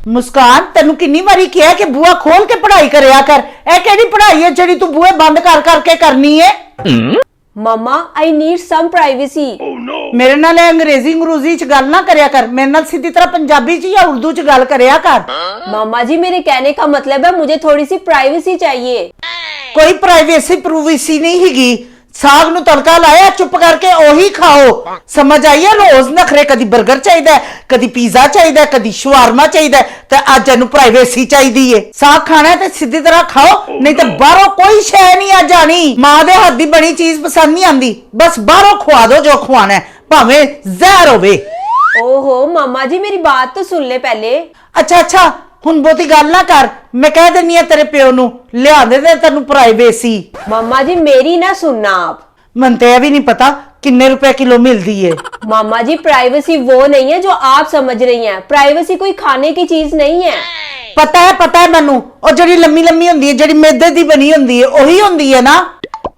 मुस्कान तेनू किन्नी बारी किया कि बुआ खोल के पढ़ाई करया कर। ए केड़ी पढ़ाई है जेड़ी तू बुए बंद कर करके करनी है? मम्मा आई नीड सम प्राइवेसी। मेरे नाल अंग्रेजी अंग्रूजी च गल ना करया कर, मेरे नाल सीधी तरह पंजाबी च या उर्दू च गल करया कर। मम्मा जी मेरे कहने का मतलब है मुझे थोड़ी सी प्राइवेसी चाहिए। कोई प्राइवेसी प्रूवेसी नहीं हैगी। साग नु तड़का लाया, चुप करके ओही खाओ। समझ आई है? रोज नखरे, कदी बर्गर चाहिए, कदी पिज्जा चाहिए, कदी शवारमा चाहिए, ते अज इहनू प्राइवेसी चाहिए है। साग खाना है ते सीधी तरह खाओ, नहीं तो बाहरों कोई शै नहीं आ जानी। मां दे हाथ दी बनी चीज पसंद नहीं आंदी, बस बाहरों खुआ दो जो खुआना है, भावें जहर होवे। ओहो मम्मा जी मेरी बात तो सुन ले पहले। अच्छा अच्छा हुण बहुती गल ना कर, मैं कह देनी है तेरे प्यो नू लिया दे तेनू प्राइवेसी। मम्मा जी मेरी ना सुनना आप। मन ते भी नहीं पता किन्ने रुपए किलो मिलती है। मम्मा जी प्राइवेसी वो नहीं है जो आप समझ रही हैं। प्राइवेसी कोई खाने की चीज नहीं है। पता है मैनू, और जड़ी लम्मी लम्मी होंदी है, जड़ी मैदे दी बनी होंदी है, ओही होंदी है ना?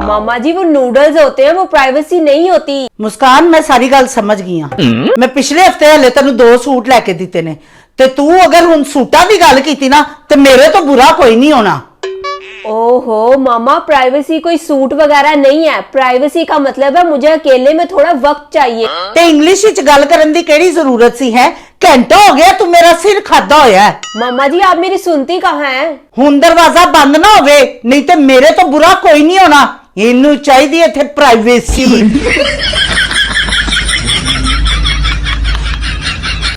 मामा जी वो नूडल्स होते हैं, वो प्राइवेसी नहीं होती। मुस्कान मैं सारी गल समझ गई हां। मैं पिछले हफ्ते हले तेनू 2 सूट लेके दिते ने, ते तू अगर हुण सूटां दी गल कीती ना ते मेरे तो बुरा कोई नहीं होना। ओहो मामा प्राइवेसी कोई सूट वगैरह नहीं है। प्राइवेसी का मतलब है मुझे अकेले में थोड़ा वक्त चाहिए। ते इंग्लिश विच गल करन दी केड़ी जरूरत सी है? घंटा हो गया तू मेरा सिर खादा होया है। मामा जी आप मेरी सुनती कहाँ हैं? हुण दरवाजा बंद ना होवे, नहीं ते मेरे तो बुरा कोई नहीं होना। इनू चाहिदी इत्थे प्राइवेसी।